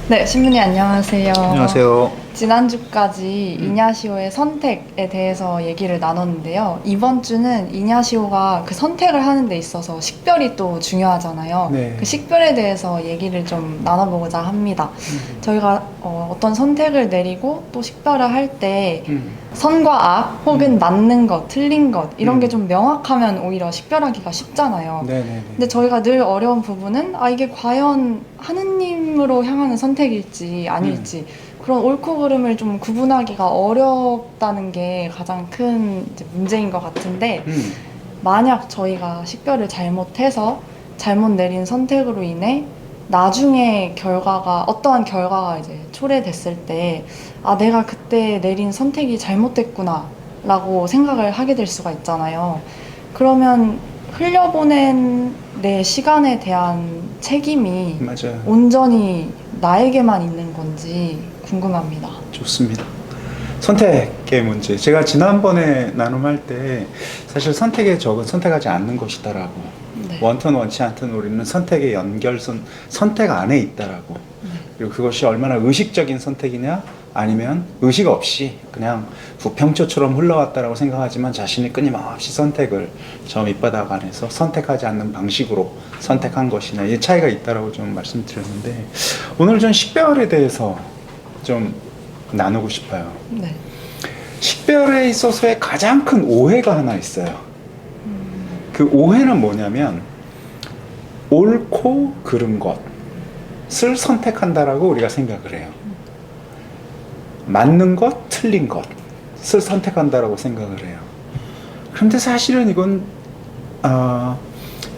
네, 신부님 안녕하세요. 안녕하세요. 지난주까지 이냐시오의 선택에 대해서 얘기를 나눴는데요. 이번 주는 이냐시오가 그 선택을 하는 데 있어서 식별이 또 중요하잖아요. 네. 그 식별에 대해서 얘기를 좀 나눠보고자 합니다. 저희가 어떤 선택을 내리고 또 식별을 할 때 선과 악 혹은 맞는 것, 틀린 것 이런 게 좀 명확하면 오히려 식별하기가 쉽잖아요. 네네. 근데 저희가 늘 어려운 부분은 이게 과연 하느님으로 향하는 선택일지 아닐지 그런 옳고 그름을 좀 구분하기가 어렵다는 게 가장 큰 이제 문제인 것 같은데, 만약 저희가 식별을 잘못해서 잘못 내린 선택으로 인해 나중에 어떠한 결과가 이제 초래됐을 때 내가 그때 내린 선택이 잘못됐구나 라고 생각을 하게 될 수가 있잖아요. 그러면 흘려보낸 내 시간에 대한 책임이 맞아요. 온전히 나에게만 있는 건지 궁금합니다. 좋습니다. 선택의 문제. 제가 지난번에 나눔할 때 사실 선택의 적은 선택하지 않는 것이다라고. 네. 원튼 원치 않든 우리는 선택의 연결선, 선택 안에 있다라고. 그리고 그것이 얼마나 의식적인 선택이냐 아니면 의식 없이 그냥 부평초처럼 흘러왔다라고 생각하지만 자신이 끊임없이 선택을 저 밑바닥 안에서 선택하지 않는 방식으로 선택한 것이냐, 이 차이가 있다라고 좀 말씀드렸는데, 오늘 좀 식별에 대해서 좀 나누고 싶어요. 네. 식별에 있어서의 가장 큰 오해가 하나 있어요. 그 오해는 뭐냐면 옳고 그른 것을 선택한다라고 우리가 생각을 해요. 맞는 것, 틀린 것을 선택한다라고 생각을 해요. 그런데 사실은 이건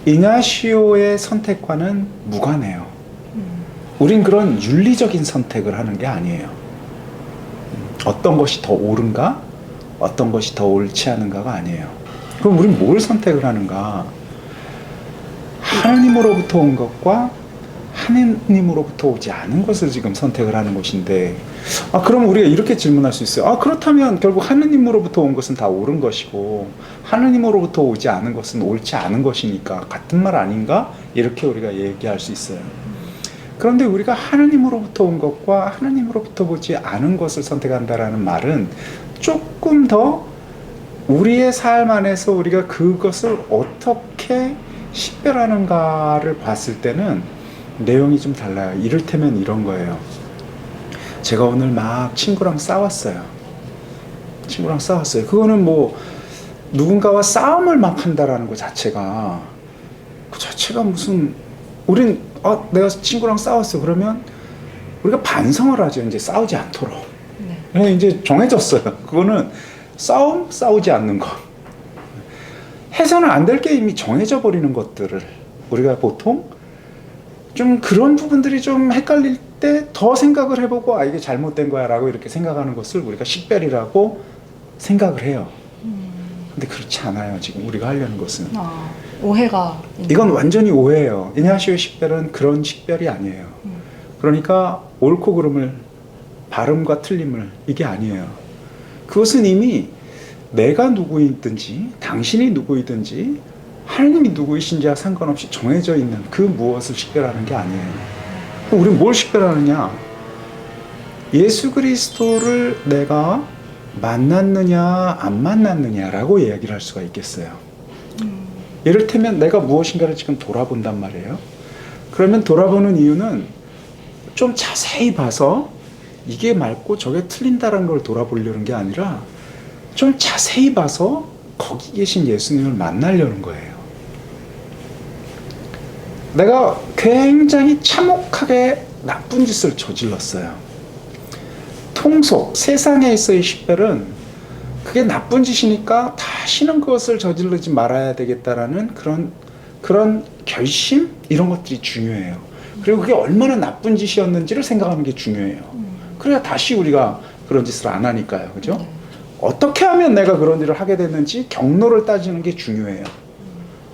이냐시오의 선택과는 무관해요. 우린 그런 윤리적인 선택을 하는 게 아니에요. 어떤 것이 더 옳은가, 어떤 것이 더 옳지 않은가가 아니에요. 그럼 우린 뭘 선택을 하는가? 하느님으로부터 온 것과 하느님으로부터 오지 않은 것을 지금 선택을 하는 것인데, 그럼 우리가 이렇게 질문할 수 있어요. 그렇다면 결국 하느님으로부터 온 것은 다 옳은 것이고 하느님으로부터 오지 않은 것은 옳지 않은 것이니까 같은 말 아닌가? 이렇게 우리가 얘기할 수 있어요. 그런데 우리가 하느님으로부터 온 것과 하느님으로부터 오지 않은 것을 선택한다라는 말은 조금 더 우리의 삶 안에서 우리가 그것을 어떻게 식별하는가를 봤을 때는 내용이 좀 달라요. 이를테면 이런 거예요. 제가 오늘 막 친구랑 싸웠어요. 그거는 뭐 누군가와 싸움을 막 한다라는 것 자체가, 그 자체가 무슨, 우린 내가 친구랑 싸웠어. 그러면 우리가 반성을 하죠. 이제 싸우지 않도록. 네. 이제 정해졌어요. 그거는 싸우지 않는 거. 해서는 안 될 게 이미 정해져 버리는 것들을 우리가 보통 좀 그런 부분들이 좀 헷갈릴 때 더 생각을 해보고 이게 잘못된 거야 라고 이렇게 생각하는 것을 우리가 식별이라고 생각을 해요. 근데 그렇지 않아요. 지금 우리가 하려는 것은. 오해가 이건 완전히 오해예요. 이냐시오의 식별은 그런 식별이 아니에요. 그러니까 옳고 그름을, 발음과 틀림을, 이게 아니에요. 그것은 이미 내가 누구이든지 당신이 누구이든지 하느님이 누구이신지와 상관없이 정해져 있는 그 무엇을 식별하는 게 아니에요. 우리는 뭘 식별하느냐? 예수 그리스도를 내가 만났느냐 안 만났느냐라고 이야기를 할 수가 있겠어요. 이를테면 내가 무엇인가를 지금 돌아본단 말이에요. 그러면 돌아보는 이유는 좀 자세히 봐서 이게 맞고 저게 틀린다는 걸 돌아보려는 게 아니라 좀 자세히 봐서 거기 계신 예수님을 만나려는 거예요. 내가 굉장히 참혹하게 나쁜 짓을 저질렀어요. 통속, 세상에서의 식별은 그게 나쁜 짓이니까 다시는 그것을 저지르지 말아야 되겠다라는 그런 결심? 이런 것들이 중요해요. 그리고 그게 얼마나 나쁜 짓이었는지를 생각하는 게 중요해요. 그래야 다시 우리가 그런 짓을 안 하니까요. 그죠? 어떻게 하면 내가 그런 일을 하게 됐는지 경로를 따지는 게 중요해요.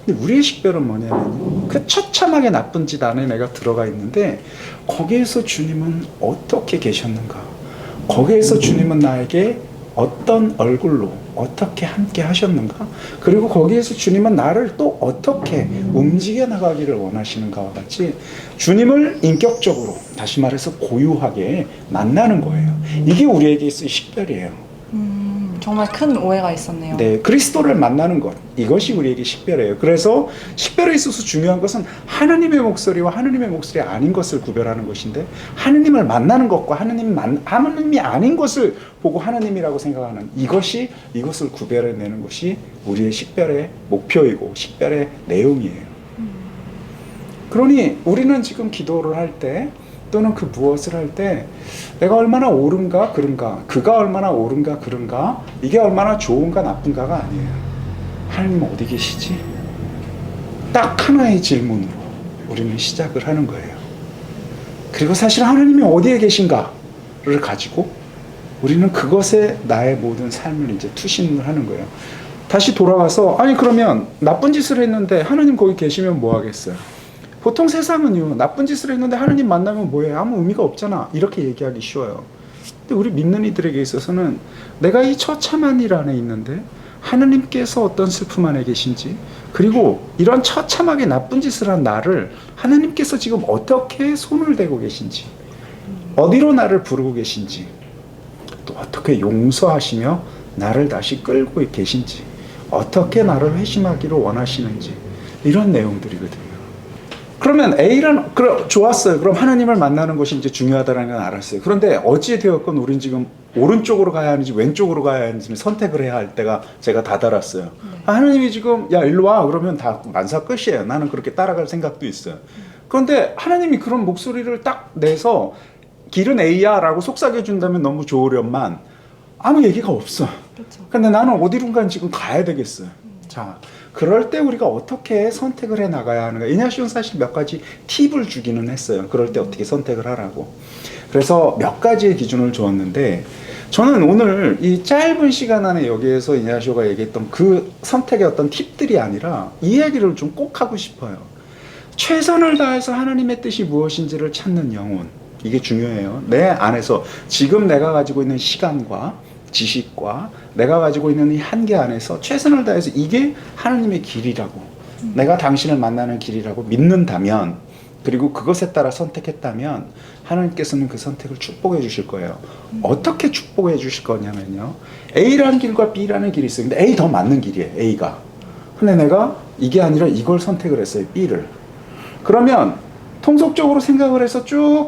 근데 우리의 식별은 뭐냐면 그 처참하게 나쁜 짓 안에 내가 들어가 있는데 거기에서 주님은 어떻게 계셨는가? 거기에서 주님은 나에게 어떤 얼굴로 어떻게 함께 하셨는가? 그리고 거기에서 주님은 나를 또 어떻게 움직여 나가기를 원하시는가와 같이 주님을 인격적으로, 다시 말해서 고유하게 만나는 거예요. 이게 우리에게 있어의 식별이에요. 정말 큰 오해가 있었네요. 네, 그리스도를 만나는 것, 이것이 우리에게 식별이에요. 그래서 식별에 있어서 중요한 것은 하나님의 목소리와 하나님의 목소리 아닌 것을 구별하는 것인데, 하나님을 만나는 것과 하나님이 아닌 것을 보고 하나님이라고 생각하는 이것을 구별해내는 것이 우리의 식별의 목표이고 식별의 내용이에요. 그러니 우리는 지금 기도를 할 때, 또는 그 무엇을 할 때 내가 얼마나 옳은가 그른가, 그가 얼마나 옳은가 그른가, 이게 얼마나 좋은가 나쁜가가 아니에요. 하나님 어디 계시지? 딱 하나의 질문으로 우리는 시작을 하는 거예요. 그리고 사실 하나님이 어디에 계신가를 가지고 우리는 그것에 나의 모든 삶을 이제 투신을 하는 거예요. 다시 돌아와서, 아니 그러면 나쁜 짓을 했는데 하나님 거기 계시면 뭐 하겠어요? 보통 세상은요, 나쁜 짓을 했는데 하나님 만나면 뭐해? 아무 의미가 없잖아. 이렇게 얘기하기 쉬워요. 근데 우리 믿는 이들에게 있어서는 내가 이 처참한 일 안에 있는데 하나님께서 어떤 슬픔 안에 계신지, 그리고 이런 처참하게 나쁜 짓을 한 나를 하나님께서 지금 어떻게 손을 대고 계신지, 어디로 나를 부르고 계신지, 또 어떻게 용서하시며 나를 다시 끌고 계신지, 어떻게 나를 회심하기를 원하시는지, 이런 내용들이거든요. 그러면 A는 좋았어요. 그럼 하나님을 만나는 것이 이제 중요하다는 건 알았어요. 그런데 어찌 되었건 우린 지금 오른쪽으로 가야 하는지 왼쪽으로 가야 하는지는 선택을 해야 할 때가 제가 다다랐어요. 하나님이 지금 야 일로 와 그러면 다 만사 끝이에요. 나는 그렇게 따라갈 생각도 있어요. 그런데 하나님이 그런 목소리를 딱 내서 길은 A야 라고 속삭여 준다면 너무 좋으련만 아무 얘기가 없어. 그렇죠. 근데 나는 어디론가 지금 가야 되겠어요. 자, 그럴 때 우리가 어떻게 선택을 해 나가야 하는가. 이냐시오는 사실 몇 가지 팁을 주기는 했어요. 그럴 때 어떻게 선택을 하라고. 그래서 몇 가지의 기준을 주었는데, 저는 오늘 이 짧은 시간 안에 여기에서 이냐시오가 얘기했던 그 선택의 어떤 팁들이 아니라 이 얘기를 좀 꼭 하고 싶어요. 최선을 다해서 하나님의 뜻이 무엇인지를 찾는 영혼, 이게 중요해요. 내 안에서 지금 내가 가지고 있는 시간과 지식과 내가 가지고 있는 이 한계 안에서 최선을 다해서 이게 하나님의 길이라고, 내가 당신을 만나는 길이라고 믿는다면, 그리고 그것에 따라 선택했다면 하나님께서는 그 선택을 축복해 주실 거예요. 어떻게 축복해 주실 거냐면요, A라는 길과 B라는 길이 있어요. 근데 A 더 맞는 길이에요, A가. 근데 내가 이게 아니라 이걸 선택을 했어요, B를. 그러면 통속적으로 생각을 해서 쭉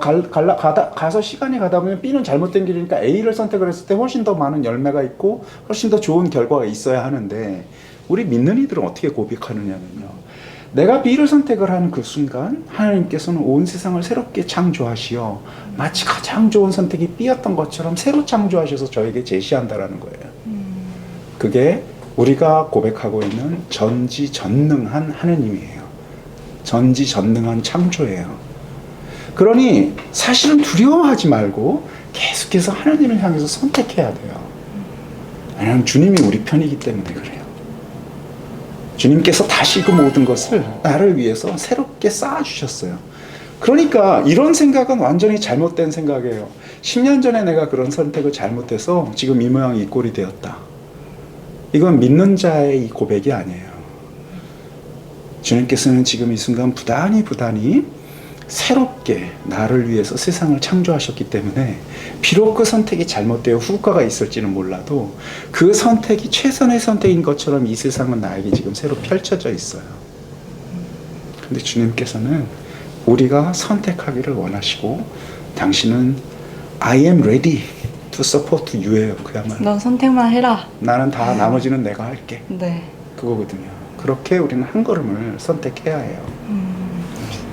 가서 시간이 가다 보면 B는 잘못된 길이니까 A를 선택을 했을 때 훨씬 더 많은 열매가 있고 훨씬 더 좋은 결과가 있어야 하는데, 우리 믿는 이들은 어떻게 고백하느냐면요, 내가 B를 선택을 하는 그 순간 하나님께서는 온 세상을 새롭게 창조하시어 마치 가장 좋은 선택이 B였던 것처럼 새로 창조하셔서 저에게 제시한다라는 거예요. 그게 우리가 고백하고 있는 전지전능한 하느님이에요. 전지전능한 창조예요. 그러니 사실은 두려워하지 말고 계속해서 하나님을 향해서 선택해야 돼요. 왜냐하면 주님이 우리 편이기 때문에 그래요. 주님께서 다시 그 모든 것을 나를 위해서 새롭게 쌓아주셨어요. 그러니까 이런 생각은 완전히 잘못된 생각이에요. 10년 전에 내가 그런 선택을 잘못해서 지금 이 모양 이 꼴이 되었다. 이건 믿는 자의 이 고백이 아니에요. 주님께서는 지금 이 순간 부단히 새롭게 나를 위해서 세상을 창조하셨기 때문에 비록 그 선택이 잘못되어 후과가 있을지는 몰라도 그 선택이 최선의 선택인 것처럼 이 세상은 나에게 지금 새로 펼쳐져 있어요. 근데 주님께서는 우리가 선택하기를 원하시고, 당신은 I am ready to support you예요. 그야말로 넌 선택만 해라. 나는 다 나머지는 내가 할게. 네. 그거거든요. 그렇게 우리는 한 걸음을 선택해야 해요.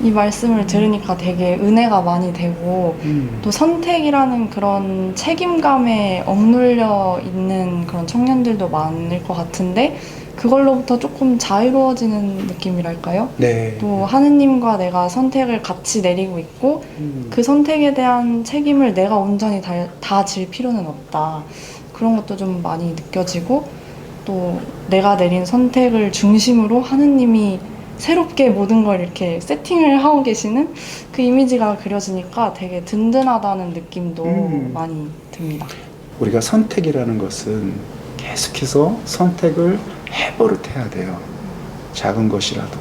이 말씀을 들으니까 되게 은혜가 많이 되고, 또 선택이라는 그런 책임감에 억눌려 있는 그런 청년들도 많을 것 같은데, 그걸로부터 조금 자유로워지는 느낌이랄까요? 네. 또 하느님과 내가 선택을 같이 내리고 있고, 그 선택에 대한 책임을 내가 온전히 다 질 필요는 없다. 그런 것도 좀 많이 느껴지고, 또 내가 내린 선택을 중심으로 하느님이 새롭게 모든 걸 이렇게 세팅을 하고 계시는 그 이미지가 그려지니까 되게 든든하다는 느낌도 많이 듭니다. 우리가 선택이라는 것은 계속해서 선택을 해버릇해야 돼요. 작은 것이라도.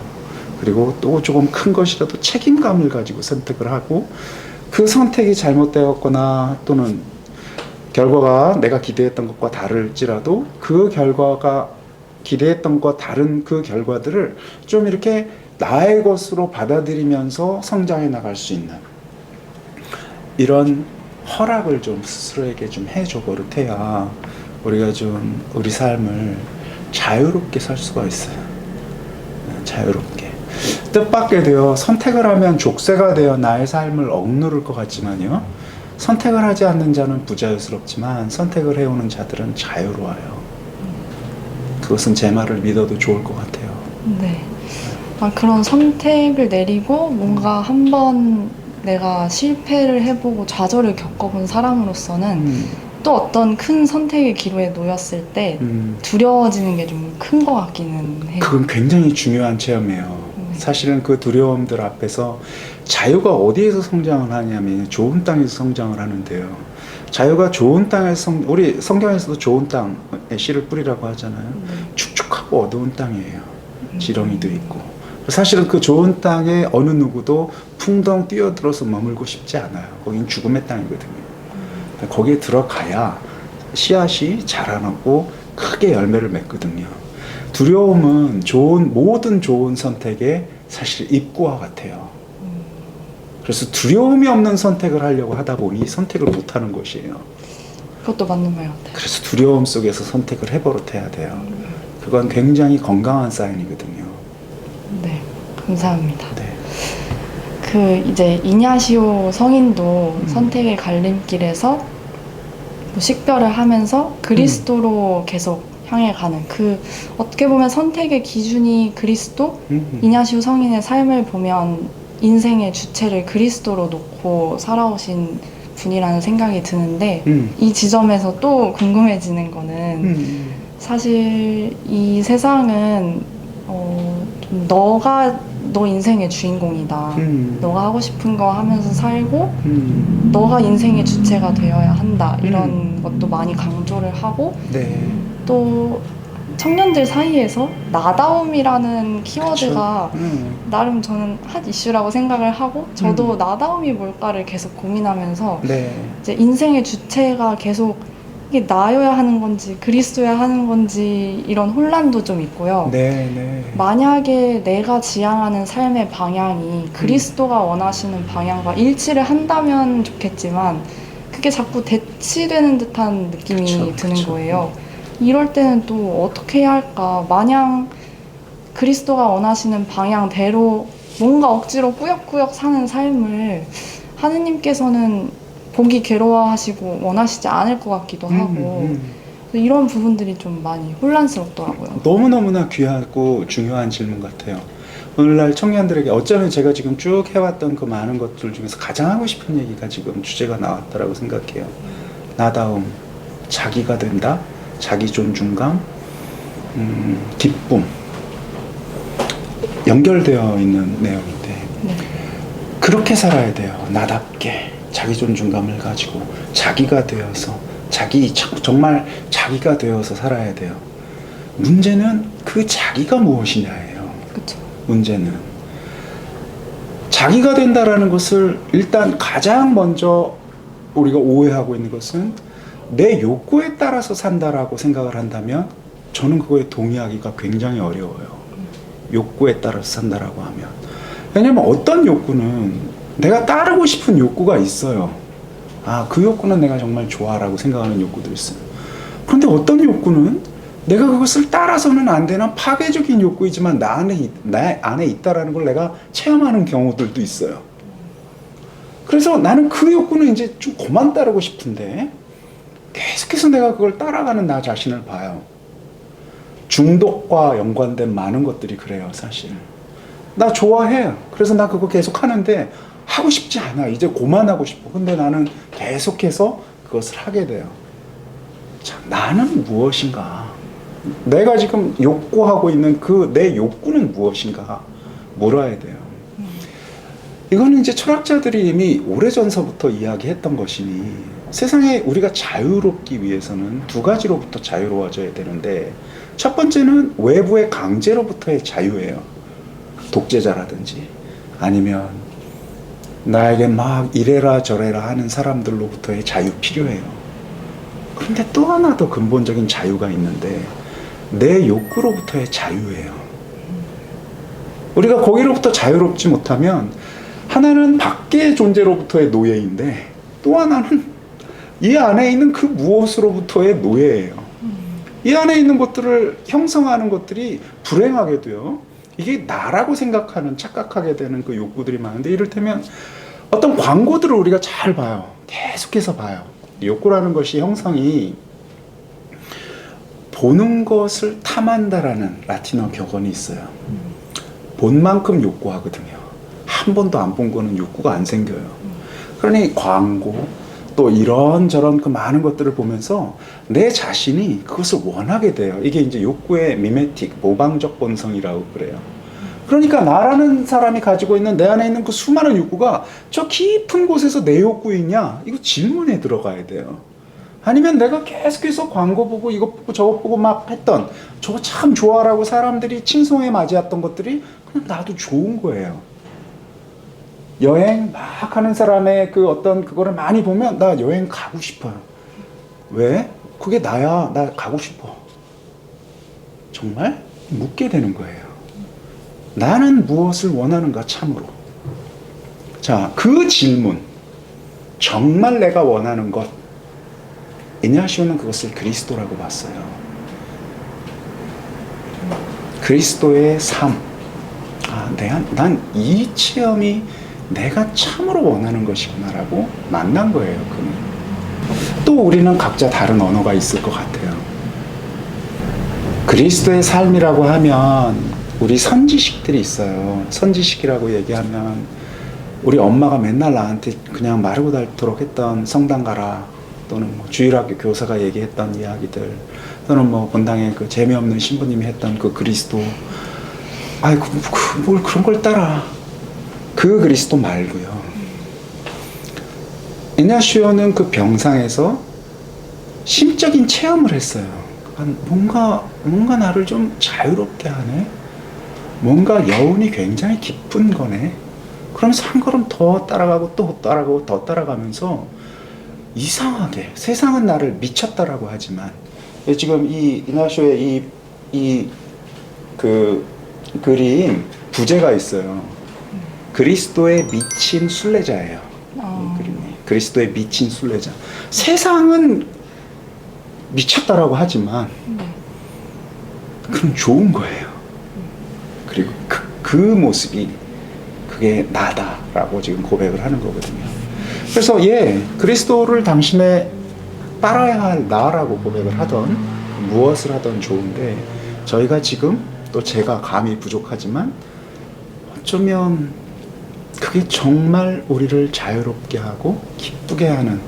그리고 또 조금 큰 것이라도 책임감을 가지고 선택을 하고, 그 선택이 잘못되었거나 또는 결과가 내가 기대했던 것과 다를지라도 그 결과가 기대했던 것과 다른 그 결과들을 좀 이렇게 나의 것으로 받아들이면서 성장해 나갈 수 있는 이런 허락을 좀 스스로에게 좀 해줘 버릇해야 우리가 좀 우리 삶을 자유롭게 살 수가 있어요. 자유롭게. 뜻밖의 되어 선택을 하면 족쇄가 되어 나의 삶을 억누를 것 같지만요, 선택을 하지 않는 자는 부자유스럽지만 선택을 해오는 자들은 자유로워요. 그것은 제 말을 믿어도 좋을 것 같아요. 네. 그런 선택을 내리고 뭔가 한번 내가 실패를 해보고 좌절을 겪어본 사람으로서는 또 어떤 큰 선택의 기로에 놓였을 때 두려워지는 게 좀 큰 것 같기는 해요. 그건 굉장히 중요한 체험이에요. 사실은 그 두려움들 앞에서 자유가 어디에서 성장을 하냐면 좋은 땅에서 성장을 하는데요. 자유가 좋은 땅에서 우리 성경에서도 좋은 땅에 씨를 뿌리라고 하잖아요. 축축하고 어두운 땅이에요. 지렁이도 있고. 사실은 그 좋은 땅에 어느 누구도 풍덩 뛰어들어서 머물고 싶지 않아요. 거긴 죽음의 땅이거든요. 거기에 들어가야 씨앗이 자라나고 크게 열매를 맺거든요. 두려움은 모든 좋은 선택의 사실 입구와 같아요. 그래서 두려움이 없는 선택을 하려고 하다 보니 선택을 못하는 것이에요. 그것도 맞는 말 같아요. 그래서 두려움 속에서 선택을 해버릇해야 돼요. 그건 굉장히 건강한 사인이거든요. 네, 감사합니다. 네. 그 이제 이냐시오 성인도 선택의 갈림길에서 뭐 식별을 하면서 그리스도로 계속 향해 가는, 그 어떻게 보면 선택의 기준이 그리스도, 이냐시오 성인의 삶을 보면 인생의 주체를 그리스도로 놓고 살아오신 분이라는 생각이 드는데, 이 지점에서 또 궁금해지는 거는 사실 이 세상은 너 인생의 주인공이다. 너가 하고 싶은 거 하면서 살고 너가 인생의 주체가 되어야 한다. 이런 것도 많이 강조를 하고, 네. 또 청년들 사이에서 나다움이라는 키워드가 나름 저는 핫 이슈라고 생각을 하고, 저도 나다움이 뭘까를 계속 고민하면서 네. 이제 인생의 주체가 계속 이게 나여야 하는 건지 그리스도여야 하는 건지 이런 혼란도 좀 있고요. 네, 네. 만약에 내가 지향하는 삶의 방향이 그리스도가 원하시는 방향과 일치를 한다면 좋겠지만 그게 자꾸 대치되는 듯한 느낌이 드는 그쵸. 거예요. 이럴 때는 또 어떻게 해야 할까? 마냥 그리스도가 원하시는 방향대로 뭔가 억지로 꾸역꾸역 사는 삶을 하느님께서는 보기 괴로워하시고 원하시지 않을 것 같기도 하고, 이런 부분들이 좀 많이 혼란스럽더라고요. 너무너무나 귀하고 중요한 질문 같아요. 오늘날 청년들에게 어쩌면 제가 지금 쭉 해왔던 그 많은 것들 중에서 가장 하고 싶은 얘기가 지금 주제가 나왔다라고 생각해요. 나다움, 자기가 된다, 자기 존중감, 기쁨, 연결되어 있는 내용인데, 네. 그렇게 살아야 돼요. 나답게 자기 존중감을 가지고 자기가 되어서 정말 자기가 되어서 살아야 돼요. 문제는 그 자기가 무엇이냐예요. 그쵸. 문제는 자기가 된다라는 것을 일단 가장 먼저 우리가 오해하고 있는 것은 내 욕구에 따라서 산다라고 생각을 한다면 저는 그거에 동의하기가 굉장히 어려워요. 욕구에 따라서 산다라고 하면. 왜냐면 어떤 욕구는 내가 따르고 싶은 욕구가 있어요. 그 욕구는 내가 정말 좋아라고 생각하는 욕구도 있어요. 그런데 어떤 욕구는 내가 그것을 따라서는 안 되는 파괴적인 욕구이지만 내 안에 있다라는 걸 내가 체험하는 경우들도 있어요. 그래서 나는 그 욕구는 이제 좀 그만 따르고 싶은데 계속해서 내가 그걸 따라가는 나 자신을 봐요. 중독과 연관된 많은 것들이 그래요, 사실. 나 좋아해. 그래서 나 그거 계속 하는데 하고 싶지 않아. 이제 그만하고 싶어. 근데 나는 계속해서 그것을 하게 돼요. 자, 나는 무엇인가? 내가 지금 욕구하고 있는 그 내 욕구는 무엇인가? 물어야 돼요. 이거는 이제 철학자들이 이미 오래전서부터 이야기했던 것이니 세상에 우리가 자유롭기 위해서는 두 가지로부터 자유로워져야 되는데 첫 번째는 외부의 강제로부터의 자유예요. 독재자라든지 아니면 나에게 막 이래라 저래라 하는 사람들로부터의 자유 필요해요. 그런데 또 하나 더 근본적인 자유가 있는데 내 욕구로부터의 자유예요. 우리가 거기로부터 자유롭지 못하면 하나는 밖의 존재로부터의 노예인데 또 하나는 이 안에 있는 그 무엇으로부터의 노예예요. 이 안에 있는 것들을 형성하는 것들이 불행하게 돼요. 이게 나라고 생각하는 착각하게 되는 그 욕구들이 많은데 이를테면 어떤 광고들을 우리가 잘 봐요. 계속해서 봐요. 욕구라는 것이 형성이 보는 것을 탐한다라는 라틴어 격언이 있어요. 본 만큼 욕구하거든요. 한 번도 안 본 거는 욕구가 안 생겨요. 그러니 광고 또 이런저런 그 많은 것들을 보면서 내 자신이 그것을 원하게 돼요. 이게 이제 욕구의 미메틱, 모방적 본성이라고 그래요. 그러니까 나라는 사람이 가지고 있는 내 안에 있는 그 수많은 욕구가 저 깊은 곳에서 내 욕구이냐? 이거 질문에 들어가야 돼요. 아니면 내가 계속해서 광고 보고 이것 보고 저것 보고 막 했던 저거 참 좋아라고 사람들이 칭송에 맞이했던 것들이 그냥 나도 좋은 거예요. 여행 막 하는 사람의 그 어떤 그거를 많이 보면 나 여행 가고 싶어요. 왜? 그게 나야. 나 가고 싶어. 정말 묻게 되는 거예요. 나는 무엇을 원하는가 참으로. 자, 그 질문. 정말 내가 원하는 것. 이냐시오는 그것을 그리스도라고 봤어요. 그리스도의 삶. 난 이 체험이 내가 참으로 원하는 것이구나라고 만난 거예요. 그는. 또 우리는 각자 다른 언어가 있을 것 같아요. 그리스도의 삶이라고 하면 우리 선지식들이 있어요. 선지식이라고 얘기하면 우리 엄마가 맨날 나한테 그냥 마르고 닳도록 했던 성당 가라 또는 뭐 주일학교 교사가 얘기했던 이야기들 또는 뭐 본당에 그 재미없는 신부님이 했던 그 그리스도 아이고 뭘 그런 걸 따라 그 그리스도 말고요. 이냐시오는 그 병상에서 심적인 체험을 했어요. 뭔가 나를 좀 자유롭게 하네. 뭔가 여운이 굉장히 깊은 거네. 그러면서 한 걸음 더 따라가고 또 따라가고 더 따라가면서 이상하게 세상은 나를 미쳤다라고 하지만 지금 이 이냐시오의 그 그림 부제가 있어요. 그리스도의 미친 순례자예요. 이 그림이 그리스도의 미친 순례자. 세상은 미쳤다라고 하지만 그건 좋은 거예요. 그리고 그 모습이 그게 나다라고 지금 고백을 하는 거거든요. 그래서 그리스도를 당신의 따라야 할 나라고 고백을 하던 무엇을 하던 좋은데 저희가 지금 또 제가 감이 부족하지만 어쩌면 그게 정말 우리를 자유롭게 하고 기쁘게 하는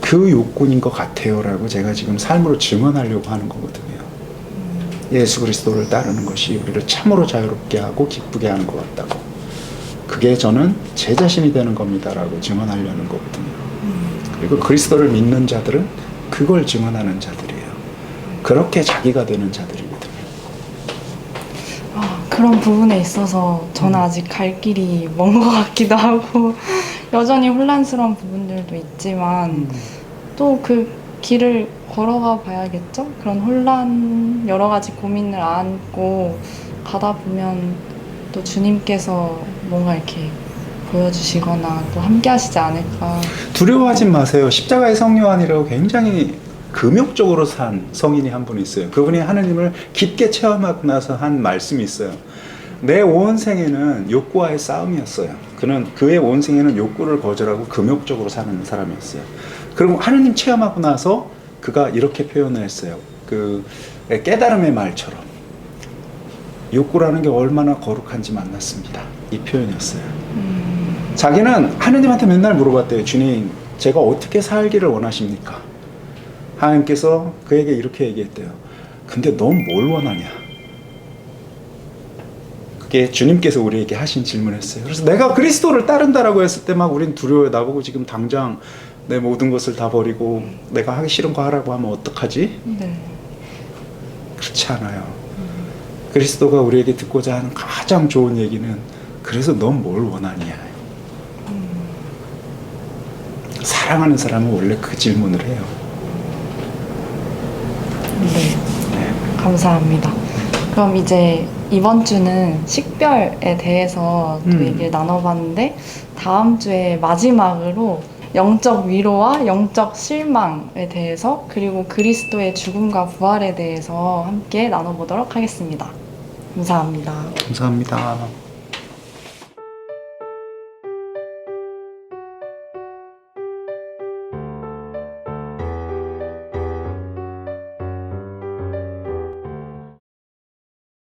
그 욕구인 것 같아요 라고 제가 지금 삶으로 증언하려고 하는 거거든요. 예수 그리스도를 따르는 것이 우리를 참으로 자유롭게 하고 기쁘게 하는 것 같다고. 그게 저는 제 자신이 되는 겁니다 라고 증언하려는 거거든요. 그리고 그리스도를 믿는 자들은 그걸 증언하는 자들이에요. 그렇게 자기가 되는 자들이거든요. 그런 부분에 있어서 저는 아직 갈 길이 먼 것 같기도 하고 여전히 혼란스러운 부분들도 있지만 또 그 길을 걸어가 봐야겠죠? 그런 혼란, 여러 가지 고민을 안고 가다 보면 또 주님께서 뭔가 이렇게 보여주시거나 또 함께 하시지 않을까. 두려워하지 마세요. 십자가의 성요한이라고 굉장히 금욕적으로 산 성인이 한 분 있어요. 그분이 하느님을 깊게 체험하고 나서 한 말씀이 있어요. 내 온 생애는 욕구와의 싸움이었어요. 그의 온 생애는 욕구를 거절하고 금욕적으로 사는 사람이었어요. 그리고 하느님 체험하고 나서 그가 이렇게 표현을 했어요. 그 깨달음의 말처럼 욕구라는 게 얼마나 거룩한지 만났습니다. 이 표현이었어요. 자기는 하느님한테 맨날 물어봤대요. 주님, 제가 어떻게 살기를 원하십니까? 하나님께서 그에게 이렇게 얘기했대요. 근데 넌 뭘 원하냐? 그게 주님께서 우리에게 하신 질문이었어요. 그래서 내가 그리스도를 따른다라고 했을 때 막 우린 두려워요. 나보고 지금 당장 내 모든 것을 다 버리고 내가 하기 싫은 거 하라고 하면 어떡하지? 네. 그렇지 않아요. 그리스도가 우리에게 듣고자 하는 가장 좋은 얘기는 그래서 넌 뭘 원하냐. 사랑하는 사람은 원래 그 질문을 해요. 네. 네. 감사합니다. 그럼 이제 이번 주는 식별에 대해서 또 얘기를 나눠봤는데 다음 주에 마지막으로 영적 위로와 영적 실망에 대해서 그리고 그리스도의 죽음과 부활에 대해서 함께 나눠보도록 하겠습니다. 감사합니다. 감사합니다.